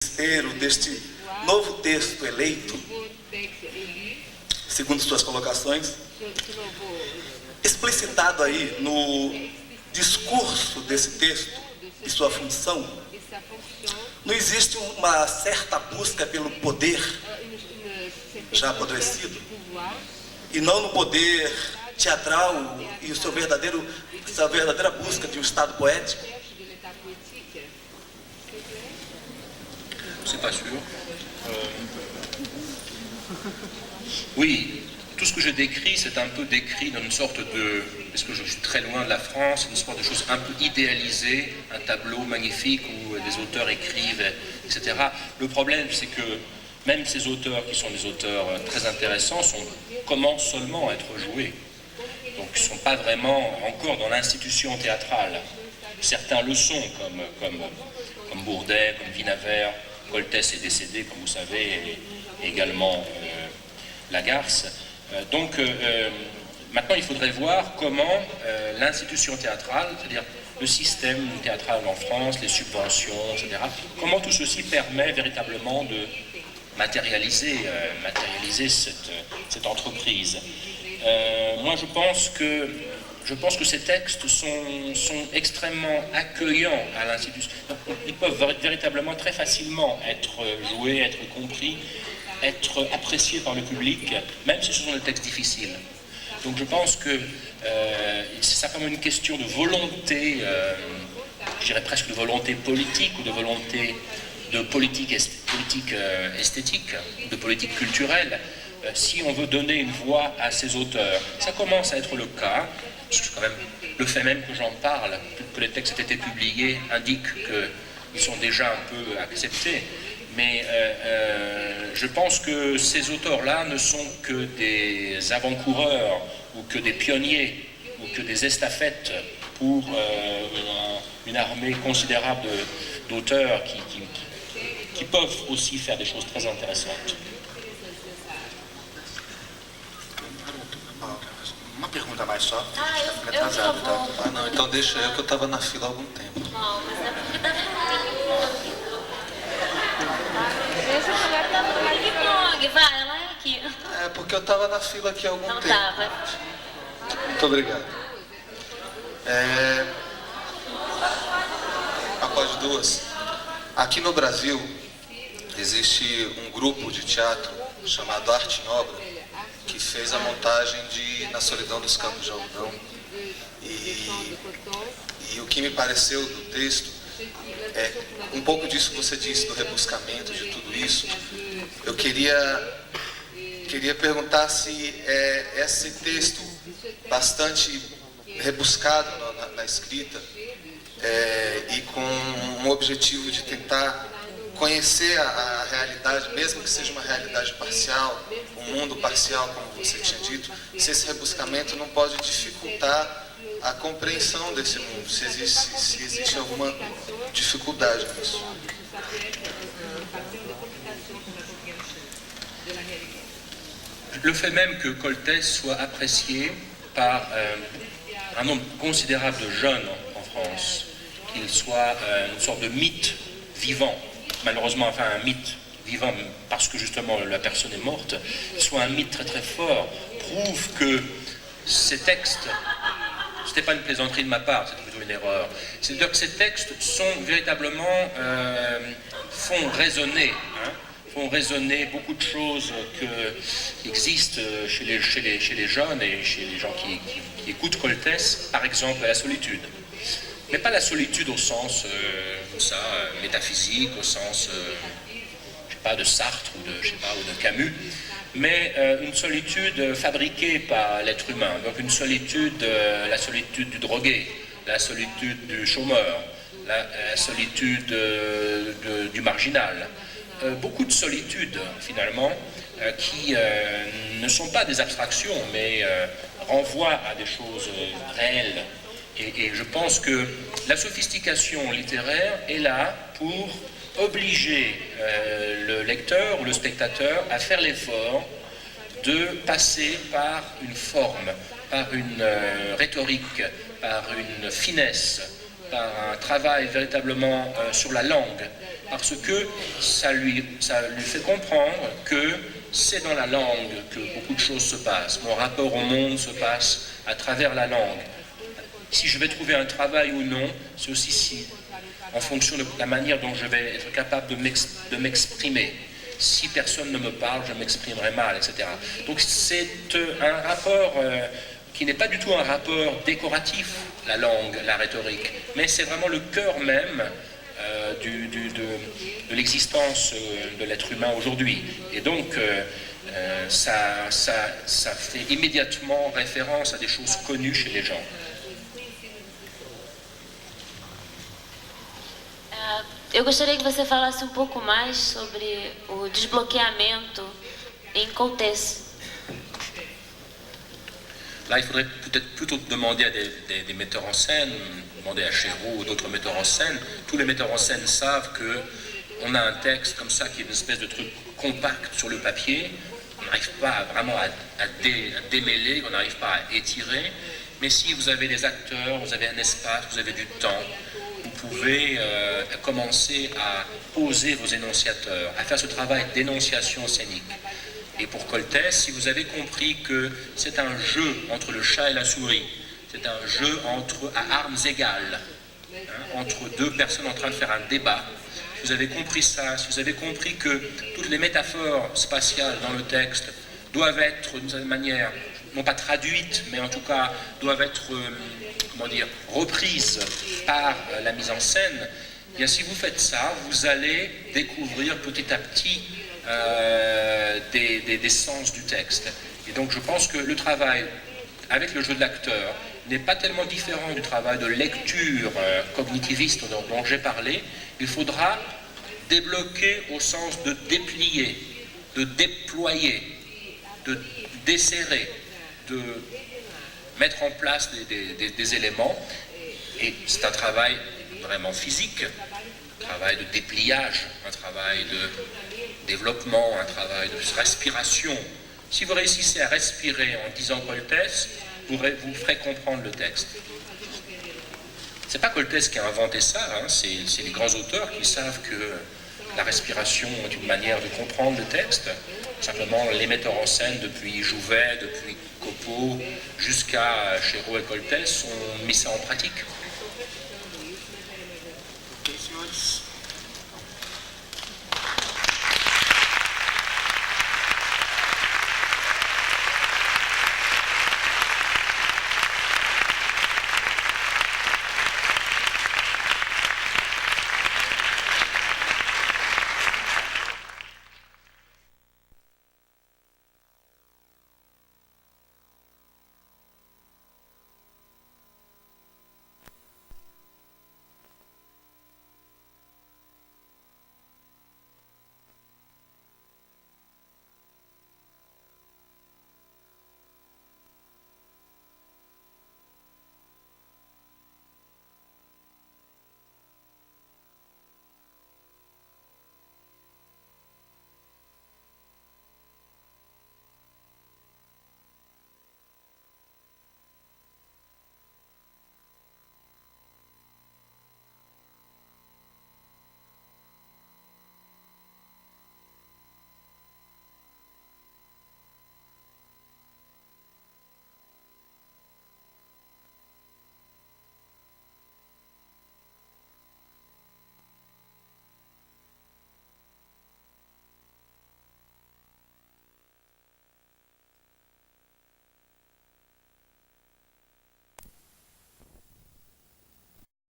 desespero deste novo texto eleito, segundo suas colocações, explicitado aí no discurso desse texto e sua função, não existe uma certa busca pelo poder já apodrecido, e não no poder teatral e essa verdadeira busca de um estado poético? C'est pas sûr. Oui, tout ce que je décris, c'est un peu décrit dans une sorte de, parce que je suis très loin de la France, une sorte de chose un peu idéalisée, un tableau magnifique où des auteurs écrivent, etc. Le problème, c'est que même ces auteurs, qui sont des auteurs très intéressants, commencent seulement à être joués. Donc ils ne sont pas vraiment encore dans l'institution théâtrale. Certains le sont, comme Bourdet, comme Vinavert. Coltès est décédé, comme vous savez, et également Lagarce. Donc maintenant, il faudrait voir comment l'institution théâtrale, c'est-à-dire le système théâtral en France, les subventions, etc., comment tout ceci permet véritablement de matérialiser cette entreprise. Moi, je pense que ces textes sont extrêmement accueillants à l'institution. Ils peuvent véritablement très facilement être joués, être compris, être appréciés par le public, même si ce sont des textes difficiles. Donc je pense que c'est simplement une question de volonté, je dirais presque de volonté politique ou de volonté de politique esthétique, de politique culturelle. Si on veut donner une voix à ces auteurs, ça commence à être le cas. Quand même, le fait même que j'en parle, que les textes aient été publiés, indique qu'ils sont déjà un peu acceptés. Mais je pense que ces auteurs-là ne sont que des avant-coureurs ou que des pionniers ou que des estafettes pour une armée considérable d'auteurs qui peuvent aussi faire des choses très intéressantes. Uma pergunta mais só. Eu só vou. Ah, não, então deixa eu que eu estava na fila há algum tempo. Não, mas é porque tá Deixa eu pegar da ping-pong, vai, ela é aqui. É porque eu estava na fila aqui há algum Não tempo. tá, vai. Muito obrigado. Após duas. Aqui no Brasil existe um grupo de teatro chamado Arte em Obra, que fez a montagem de Na Solidão dos Campos de Algodão. E o que me pareceu do texto é um pouco disso que você disse, do rebuscamento, de tudo isso. Eu queria perguntar se esse texto, bastante rebuscado na escrita, e com um objetivo de tentar conhecer a realidade, mesmo que seja uma realidade parcial, um mundo parcial, como você tinha dito, se esse rebuscamento não pode dificultar a compreensão desse mundo, se existe alguma dificuldade nisso. Le fait même que Coltès soit apprécié par un nombre considérable de jeunes en France, qu'il soit une sorte de mythe vivant, malheureusement, enfin un mythe vivant parce que justement la personne est morte, soit un mythe très très fort, prouve que ces textes, c'était pas une plaisanterie de ma part, c'est plutôt une erreur, c'est-à-dire que ces textes sont véritablement, font résonner beaucoup de choses qui existent chez les jeunes et chez les gens qui écoutent Coltès, par exemple la solitude. Mais pas la solitude au sens métaphysique, au sens je sais pas, de Sartre ou de Camus, mais une solitude fabriquée par l'être humain. Donc une solitude, la solitude du drogué, la solitude du chômeur, la solitude du marginal. Beaucoup de solitudes finalement qui ne sont pas des abstractions, mais renvoient à des choses réelles. Et je pense que la sophistication littéraire est là pour obliger le lecteur ou le spectateur à faire l'effort de passer par une forme, par une rhétorique, par une finesse, par un travail véritablement sur la langue, parce que ça lui fait comprendre que c'est dans la langue que beaucoup de choses se passent. Mon rapport au monde se passe à travers la langue. Si je vais trouver un travail ou non, c'est aussi en fonction de la manière dont je vais être capable de m'exprimer. Si personne ne me parle, je m'exprimerai mal, etc. Donc c'est un rapport qui n'est pas du tout un rapport décoratif, la langue, la rhétorique, mais c'est vraiment le cœur même de l'existence de l'être humain aujourd'hui. Et donc ça fait immédiatement référence à des choses connues chez les gens. Eu gostaria que você falasse um pouco mais sobre o desbloqueamento em Coltès. Là, il faudrait peut-être plutôt demander à des metteurs en scène, demander à Chéreau ou d'autres metteurs en scène. Tous les metteurs en scène savent qu'on a un texte comme ça qui est une espèce de truc compact sur le papier. On n'arrive pas vraiment à démêler, on n'arrive pas à étirer. Mais si vous avez des acteurs, vous avez un espace, vous avez du temps, vous pouvez commencer à poser vos énonciateurs, à faire ce travail d'énonciation scénique. Et pour Coltès, si vous avez compris que c'est un jeu entre le chat et la souris, c'est un jeu à armes égales, entre deux personnes en train de faire un débat, si vous avez compris ça, si vous avez compris que toutes les métaphores spatiales dans le texte doivent être d'une certaine manière, non pas traduites, mais en tout cas doivent être reprises par la mise en scène, eh bien si vous faites ça, vous allez découvrir petit à petit des sens du texte. Et donc je pense que le travail avec le jeu de l'acteur n'est pas tellement différent du travail de lecture cognitiviste dont j'ai parlé. Il faudra débloquer au sens de déplier, de déployer, de desserrer, de mettre en place des éléments. Et c'est un travail vraiment physique, un travail de dépliage, un travail de développement, un travail de respiration. Si vous réussissez à respirer en disant Coltès, vous ferez comprendre le texte. C'est pas Coltès qui a inventé ça, c'est les grands auteurs qui savent que la respiration est une manière de comprendre le texte. Simplement, les metteurs en scène, depuis Jouvet, depuis Copeau, jusqu'à Chéreau et Coltès, ont mis ça en pratique.